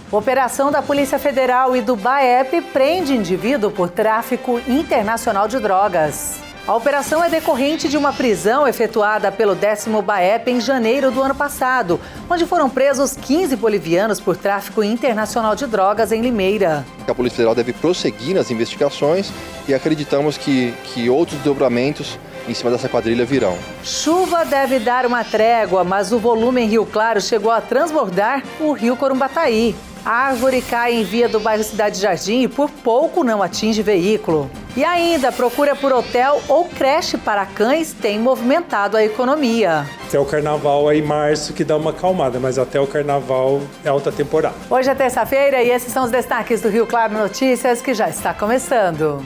Operação da Polícia Federal e do BAEP prende indivíduo por tráfico internacional de drogas. A operação é decorrente de uma prisão efetuada pelo 10º BAEP em janeiro do ano passado, onde foram presos 15 bolivianos por tráfico internacional de drogas em Limeira. A Polícia Federal deve prosseguir nas investigações e acreditamos que outros desdobramentos em cima dessa quadrilha virão. Chuva deve dar uma trégua, mas o volume em Rio Claro chegou a transbordar o rio Corumbataí. A árvore cai em via do bairro Cidade Jardim e por pouco não atinge veículo. E ainda, procura por hotel ou creche para cães tem movimentado a economia. Até o carnaval é em março que dá uma acalmada, mas até o carnaval é alta temporada. Hoje é terça-feira e esses são os destaques do Rio Claro Notícias, que já está começando.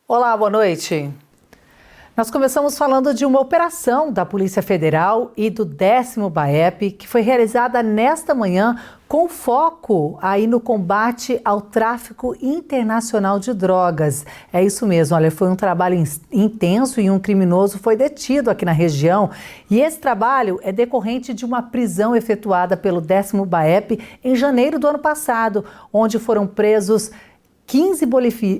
Olá, boa noite. Nós começamos falando de uma operação da Polícia Federal e do 10º BAEP que foi realizada nesta manhã com foco aí no combate ao tráfico internacional de drogas. É isso mesmo, olha, foi um trabalho intenso e um criminoso foi detido aqui na região. E esse trabalho é decorrente de uma prisão efetuada pelo 10º BAEP em janeiro do ano passado, onde foram presos 15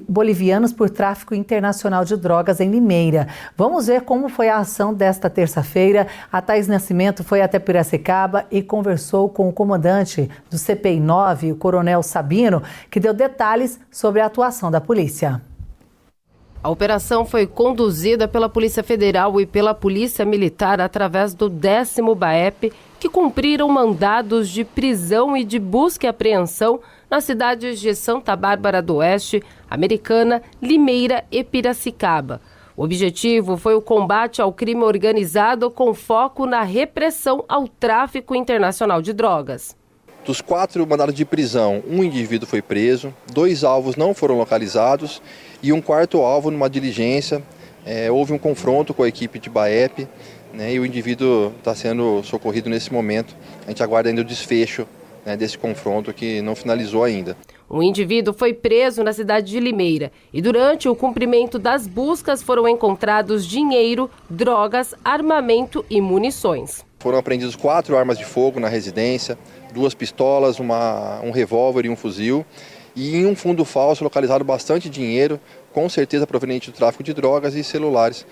bolivianos por tráfico internacional de drogas em Limeira. Vamos ver como foi a ação desta terça-feira. A Thaís Nascimento foi até Piracicaba e conversou com o comandante do CPI-9, o coronel Sabino, que deu detalhes sobre a atuação da polícia. A operação foi conduzida pela Polícia Federal e pela Polícia Militar através do 10º BAEP, que cumpriram mandados de prisão e de busca e apreensão nas cidades de Santa Bárbara do Oeste, Americana, Limeira e Piracicaba. O objetivo foi o combate ao crime organizado com foco na repressão ao tráfico internacional de drogas. Dos 4 mandados de prisão, um indivíduo foi preso, 2 alvos não foram localizados e um 4º alvo numa diligência. Houve um confronto com a equipe de BAEP, e o indivíduo está sendo socorrido nesse momento. A gente aguarda ainda o desfecho desse confronto que não finalizou ainda. Um indivíduo foi preso na cidade de Limeira e durante o cumprimento das buscas foram encontrados dinheiro, drogas, armamento e munições. Foram apreendidos 4 armas de fogo na residência, 2 pistolas, um revólver e um fuzil. E em um fundo falso localizado bastante dinheiro, com certeza proveniente do tráfico de drogas e celulares,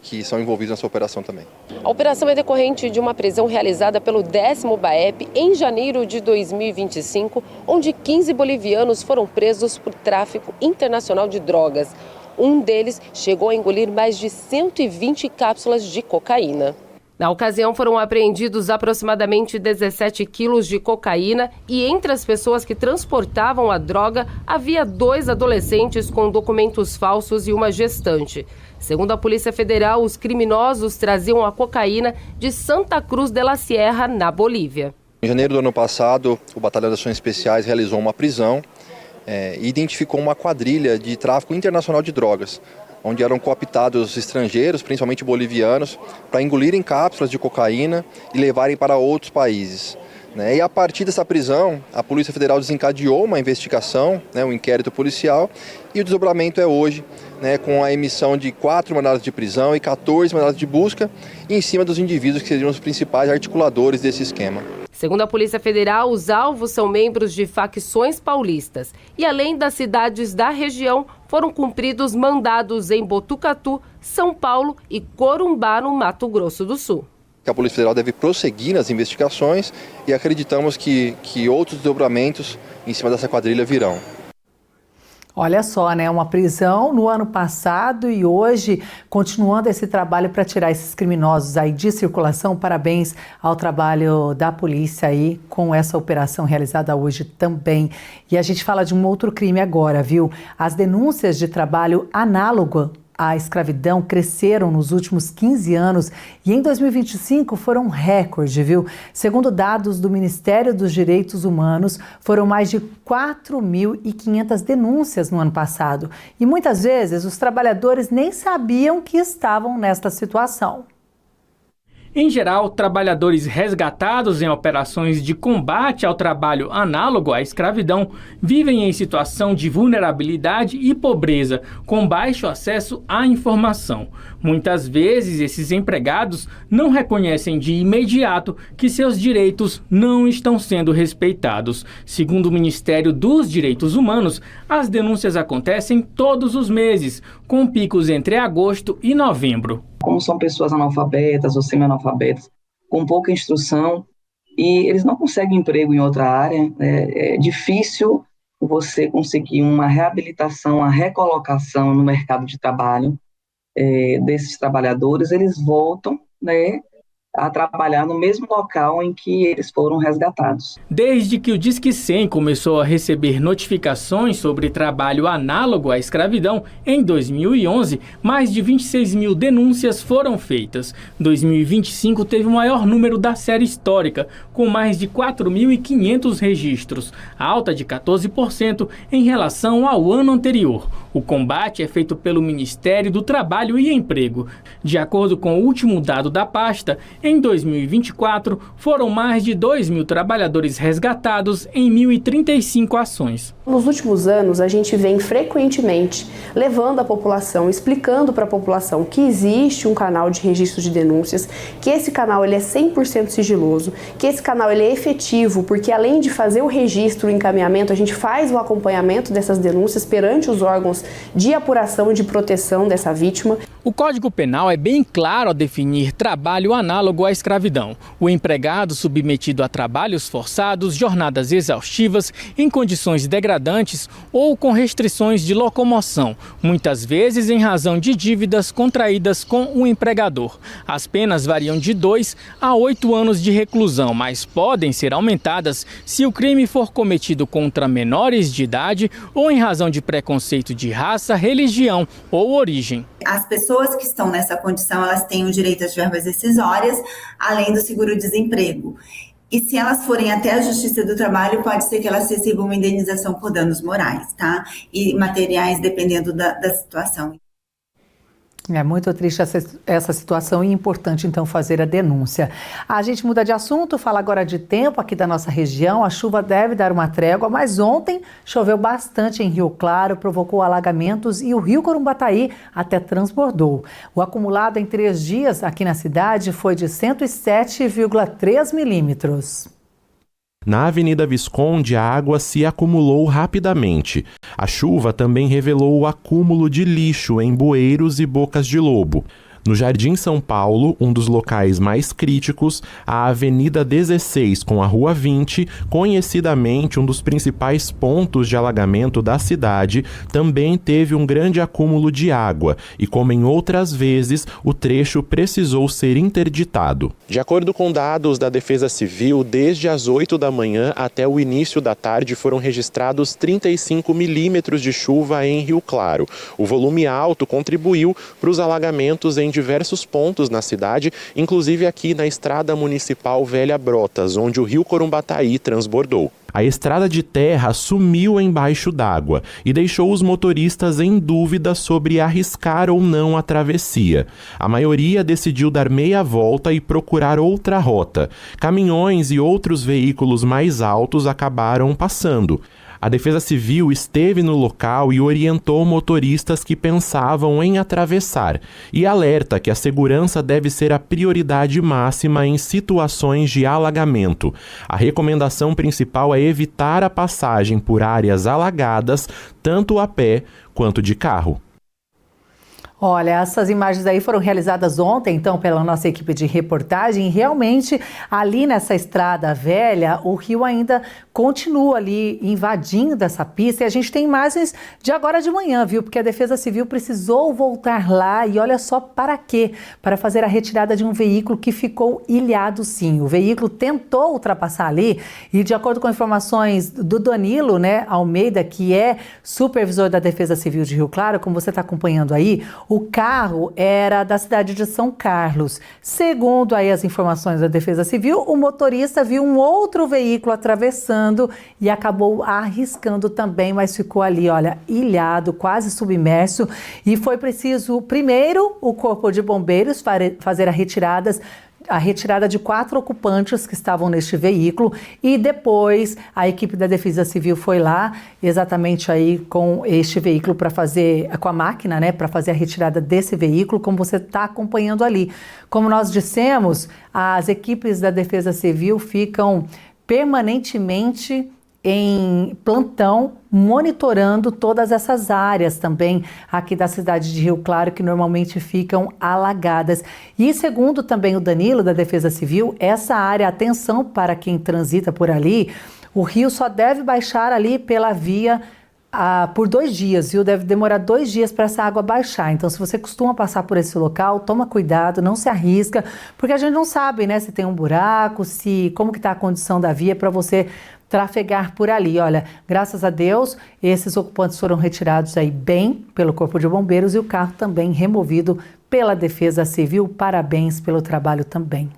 que são envolvidos nessa operação também. A operação é decorrente de uma prisão realizada pelo 10º BAEP em janeiro de 2025, onde 15 bolivianos foram presos por tráfico internacional de drogas. Um deles chegou a engolir mais de 120 cápsulas de cocaína. Na ocasião, foram apreendidos aproximadamente 17 quilos de cocaína e entre as pessoas que transportavam a droga, havia 2 adolescentes com documentos falsos e uma gestante. Segundo a Polícia Federal, os criminosos traziam a cocaína de Santa Cruz de la Sierra, na Bolívia. Em janeiro do ano passado, o Batalhão de Ações Especiais realizou uma prisão e identificou uma quadrilha de tráfico internacional de drogas, onde eram cooptados estrangeiros, principalmente bolivianos, para engolirem cápsulas de cocaína e levarem para outros países. E a partir dessa prisão, a Polícia Federal desencadeou uma investigação, um inquérito policial, e o desdobramento é hoje, com a emissão de 4 mandados de prisão e 14 mandados de busca em cima dos indivíduos que seriam os principais articuladores desse esquema. Segundo a Polícia Federal, os alvos são membros de facções paulistas e, além das cidades da região, foram cumpridos mandados em Botucatu, São Paulo e Corumbá, no Mato Grosso do Sul. A Polícia Federal deve prosseguir nas investigações e acreditamos que outros desdobramentos em cima dessa quadrilha virão. Olha só, uma prisão no ano passado e hoje continuando esse trabalho para tirar esses criminosos aí de circulação. Parabéns ao trabalho da polícia aí com essa operação realizada hoje também. E a gente fala de um outro crime agora, viu? As denúncias de trabalho análogo à escravidão cresceram nos últimos 15 anos e em 2025 foram recorde, viu? Segundo dados do Ministério dos Direitos Humanos, foram mais de 4.500 denúncias no ano passado. E muitas vezes os trabalhadores nem sabiam que estavam nesta situação. Em geral, trabalhadores resgatados em operações de combate ao trabalho análogo à escravidão vivem em situação de vulnerabilidade e pobreza, com baixo acesso à informação. Muitas vezes, esses empregados não reconhecem de imediato que seus direitos não estão sendo respeitados. Segundo o Ministério dos Direitos Humanos, as denúncias acontecem todos os meses, com picos entre agosto e novembro. Como são pessoas analfabetas ou semi-analfabetas, com pouca instrução, e eles não conseguem emprego em outra área, é difícil você conseguir uma reabilitação, uma recolocação no mercado de trabalho desses trabalhadores. Eles voltam, a trabalhar no mesmo local em que eles foram resgatados. Desde que o Disque 100 começou a receber notificações sobre trabalho análogo à escravidão, em 2011, mais de 26 mil denúncias foram feitas. 2025 teve o maior número da série histórica, com mais de 4.500 registros, alta de 14% em relação ao ano anterior. O combate é feito pelo Ministério do Trabalho e Emprego. De acordo com o último dado da pasta, em 2024, foram mais de 2 mil trabalhadores resgatados em 1.035 ações. Nos últimos anos, a gente vem frequentemente levando a população, explicando para a população que existe um canal de registro de denúncias, que esse canal ele é 100% sigiloso, que esse canal ele é efetivo, porque além de fazer o registro, o encaminhamento, a gente faz o acompanhamento dessas denúncias perante os órgãos de apuração e de proteção dessa vítima. O Código Penal é bem claro ao definir trabalho análogo à escravidão. O empregado submetido a trabalhos forçados, jornadas exaustivas, em condições degradantes ou com restrições de locomoção, muitas vezes em razão de dívidas contraídas com o empregador. As penas variam de 2 a 8 anos de reclusão, mas podem ser aumentadas se o crime for cometido contra menores de idade ou em razão de preconceito de raça, religião ou origem. As pessoas que estão nessa condição, elas têm o direito às verbas rescisórias, além do seguro-desemprego. E se elas forem até a Justiça do Trabalho, pode ser que elas recebam uma indenização por danos morais, tá? E materiais, dependendo da situação. É muito triste essa situação e é importante, então, fazer a denúncia. A gente muda de assunto, fala agora de tempo aqui da nossa região. A chuva deve dar uma trégua, mas ontem choveu bastante em Rio Claro, provocou alagamentos e o rio Corumbataí até transbordou. O acumulado em 3 dias aqui na cidade foi de 107,3 milímetros. Na Avenida Visconde, a água se acumulou rapidamente. A chuva também revelou o acúmulo de lixo em bueiros e bocas de lobo. No Jardim São Paulo, um dos locais mais críticos, a Avenida 16 com a Rua 20, conhecidamente um dos principais pontos de alagamento da cidade, também teve um grande acúmulo de água e, como em outras vezes, o trecho precisou ser interditado. De acordo com dados da Defesa Civil, desde as 8 da manhã até o início da tarde foram registrados 35 milímetros de chuva em Rio Claro. O volume alto contribuiu para os alagamentos em diversos pontos na cidade, inclusive aqui na Estrada Municipal Velha Brotas, onde o rio Corumbataí transbordou. A estrada de terra sumiu embaixo d'água e deixou os motoristas em dúvida sobre arriscar ou não a travessia. A maioria decidiu dar meia volta e procurar outra rota. Caminhões e outros veículos mais altos acabaram passando. A Defesa Civil esteve no local e orientou motoristas que pensavam em atravessar e alerta que a segurança deve ser a prioridade máxima em situações de alagamento. A recomendação principal é evitar a passagem por áreas alagadas, tanto a pé quanto de carro. Olha, essas imagens aí foram realizadas ontem, então, pela nossa equipe de reportagem. E realmente, ali nessa estrada velha, o rio ainda continua ali invadindo essa pista. E a gente tem imagens de agora de manhã, viu? Porque a Defesa Civil precisou voltar lá e olha só para quê? Para fazer a retirada de um veículo que ficou ilhado, sim. O veículo tentou ultrapassar ali e, de acordo com informações do Danilo, Almeida, que é supervisor da Defesa Civil de Rio Claro, como você está acompanhando aí, o carro era da cidade de São Carlos. Segundo aí as informações da Defesa Civil, o motorista viu um outro veículo atravessando e acabou arriscando também, mas ficou ali, olha, ilhado, quase submerso. E foi preciso, primeiro, o Corpo de Bombeiros fazer a retirada a retirada de 4 ocupantes que estavam neste veículo e depois a equipe da Defesa Civil foi lá exatamente aí com este veículo para fazer, com a máquina, né, para fazer a retirada desse veículo, como você está acompanhando ali. Como nós dissemos, as equipes da Defesa Civil ficam permanentemente em plantão, monitorando todas essas áreas também aqui da cidade de Rio Claro, que normalmente ficam alagadas. E segundo também o Danilo, da Defesa Civil, essa área, atenção para quem transita por ali, o rio só deve baixar ali pela via por 2 dias, viu? Deve demorar 2 dias para essa água baixar. Então, se você costuma passar por esse local, toma cuidado, não se arrisca, porque a gente não sabe, né, se tem um buraco, como que está a condição da via para você trafegar por ali. Olha, graças a Deus, esses ocupantes foram retirados aí bem pelo Corpo de Bombeiros e o carro também removido pela Defesa Civil. Parabéns pelo trabalho também.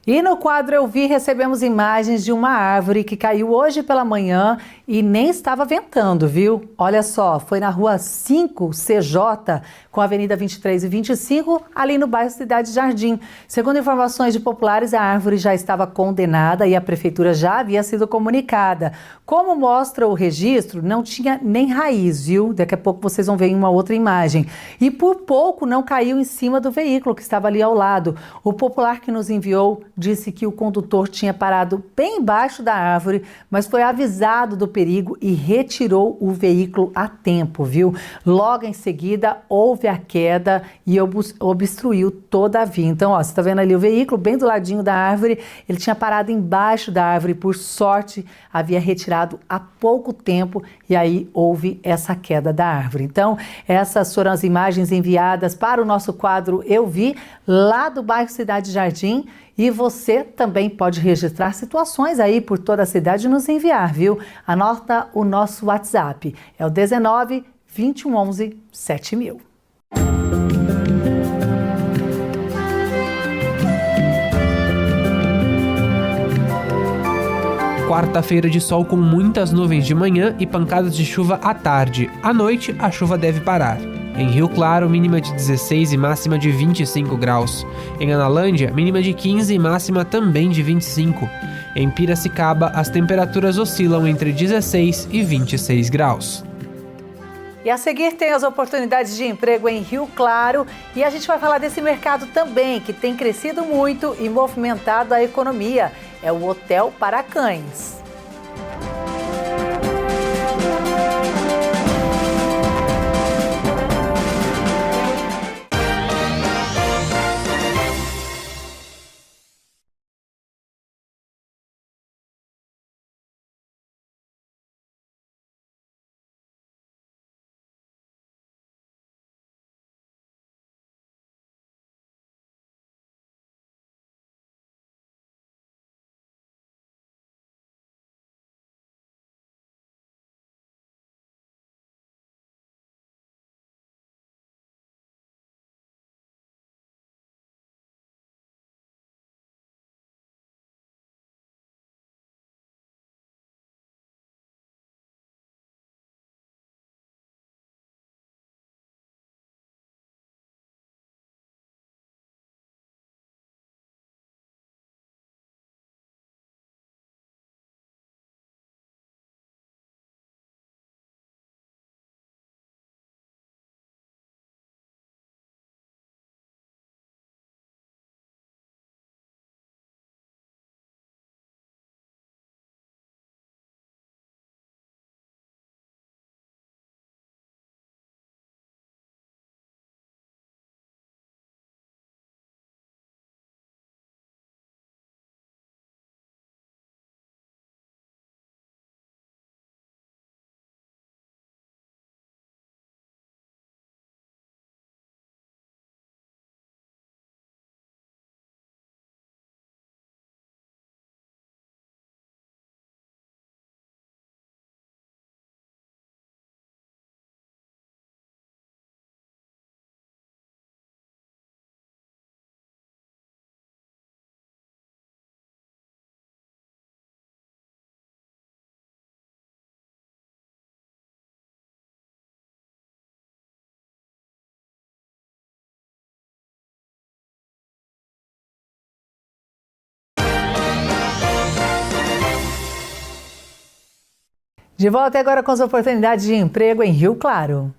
E no quadro Eu Vi, recebemos imagens de uma árvore que caiu hoje pela manhã e nem estava ventando, viu? Olha só, foi na rua 5 CJ, com a Avenida 23 e 25, ali no bairro Cidade Jardim. Segundo informações de populares, a árvore já estava condenada e a prefeitura já havia sido comunicada. Como mostra o registro, não tinha nem raiz, viu? Daqui a pouco vocês vão ver em uma outra imagem. E por pouco não caiu em cima do veículo que estava ali ao lado. O popular que nos enviou disse que o condutor tinha parado bem embaixo da árvore, mas foi avisado do perigo e retirou o veículo a tempo, viu? Logo em seguida, houve a queda e obstruiu toda a via. Então, ó, você está vendo ali o veículo bem do ladinho da árvore, ele tinha parado embaixo da árvore, por sorte, havia retirado há pouco tempo e aí houve essa queda da árvore. Então, essas foram as imagens enviadas para o nosso quadro Eu Vi, lá do bairro Cidade Jardim. E você também pode registrar situações aí por toda a cidade e nos enviar, viu? Anota o nosso WhatsApp, é o 19 2111 7000. Quarta-feira de sol com muitas nuvens de manhã e pancadas de chuva à tarde. À noite, a chuva deve parar. Em Rio Claro, mínima de 16 e máxima de 25 graus. Em Analândia, mínima de 15 e máxima também de 25. Em Piracicaba, as temperaturas oscilam entre 16 e 26 graus. E a seguir tem as oportunidades de emprego em Rio Claro e a gente vai falar desse mercado também, que tem crescido muito e movimentado a economia. É o Hotel para Cães. De volta agora com as oportunidades de emprego em Rio Claro.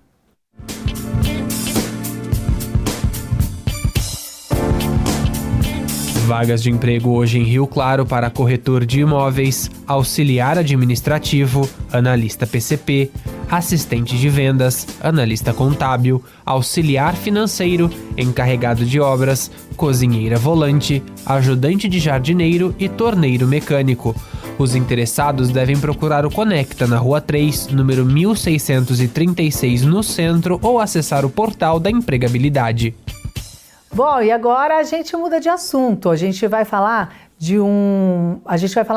Vagas de emprego hoje em Rio Claro para corretor de imóveis, auxiliar administrativo, analista PCP, assistente de vendas, analista contábil, auxiliar financeiro, encarregado de obras, cozinheira volante, ajudante de jardineiro e torneiro mecânico. Os interessados devem procurar o Conecta na Rua 3, número 1636 no centro ou acessar o portal da empregabilidade. Bom, e agora a gente muda de assunto. A gente vai falar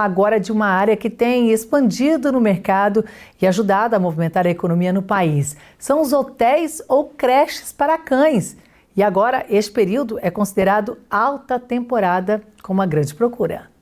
agora de uma área que tem expandido no mercado e ajudado a movimentar a economia no país. São os hotéis ou creches para cães. E agora este período é considerado alta temporada com uma grande procura.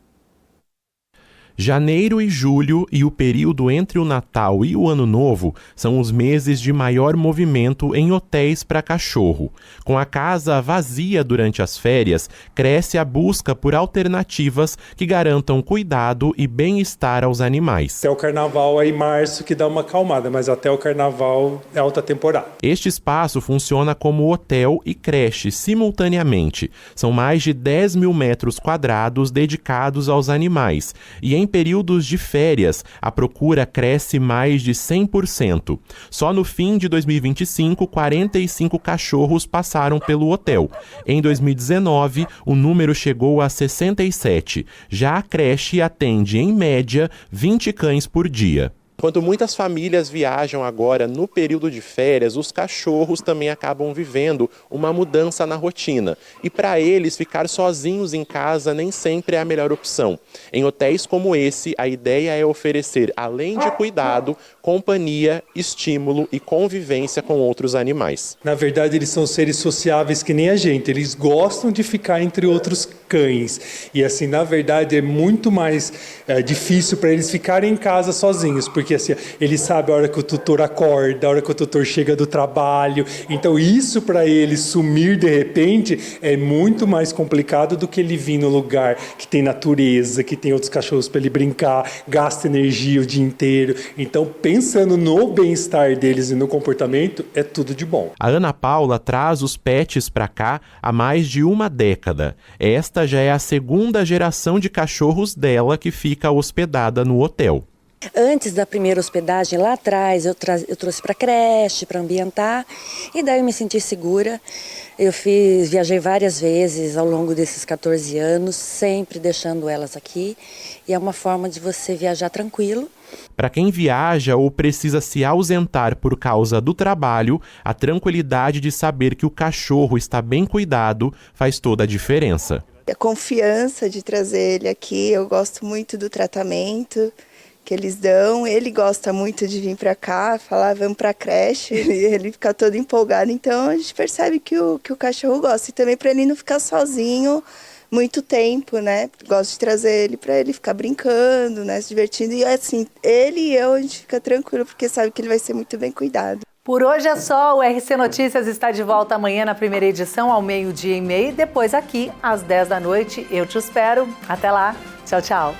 Janeiro e julho e o período entre o Natal e o Ano Novo são os meses de maior movimento em hotéis para cachorro. Com a casa vazia durante as férias, cresce a busca por alternativas que garantam cuidado e bem-estar aos animais. Até o carnaval aí, março, que dá uma acalmada, mas até o carnaval é alta temporada. Este espaço funciona como hotel e creche simultaneamente. São mais de 10 mil metros quadrados dedicados aos animais e em períodos de férias, a procura cresce mais de 100%. Só no fim de 2025, 45 cachorros passaram pelo hotel. Em 2019, o número chegou a 67. Já a creche atende, em média, 20 cães por dia. Enquanto muitas famílias viajam agora no período de férias, os cachorros também acabam vivendo uma mudança na rotina. E para eles, ficar sozinhos em casa nem sempre é a melhor opção. Em hotéis como esse, a ideia é oferecer, além de cuidado, companhia, estímulo e convivência com outros animais. Na verdade, eles são seres sociáveis que nem a gente. Eles gostam de ficar entre outros cães. E assim, na verdade, é muito mais difícil para eles ficarem em casa sozinhos, porque assim, eles sabem a hora que o tutor acorda, a hora que o tutor chega do trabalho. Então isso para ele sumir de repente é muito mais complicado do que ele vir no lugar que tem natureza, que tem outros cachorros para ele brincar, gasta energia o dia inteiro. Então pensando no bem-estar deles e no comportamento, é tudo de bom. A Ana Paula traz os pets para cá há mais de uma década. Esta já é a segunda geração de cachorros dela que fica hospedada no hotel. Antes da primeira hospedagem, lá atrás, eu trouxe para creche, para ambientar, e daí eu me senti segura. Viajei várias vezes ao longo desses 14 anos, sempre deixando elas aqui, e é uma forma de você viajar tranquilo. Para quem viaja ou precisa se ausentar por causa do trabalho, a tranquilidade de saber que o cachorro está bem cuidado faz toda a diferença. A confiança de trazer ele aqui, eu gosto muito do tratamento que eles dão, ele gosta muito de vir para cá, falar vamos para a creche, ele fica todo empolgado, então a gente percebe que o cachorro gosta, e também para ele não ficar sozinho muito tempo, né, gosto de trazer ele para ele ficar brincando, né, se divertindo, e assim, ele e eu, a gente fica tranquilo, porque sabe que ele vai ser muito bem cuidado. Por hoje é só, o RC Notícias está de volta amanhã na primeira edição, ao 12:30, e depois aqui, às 10 da noite, eu te espero, até lá, tchau, tchau.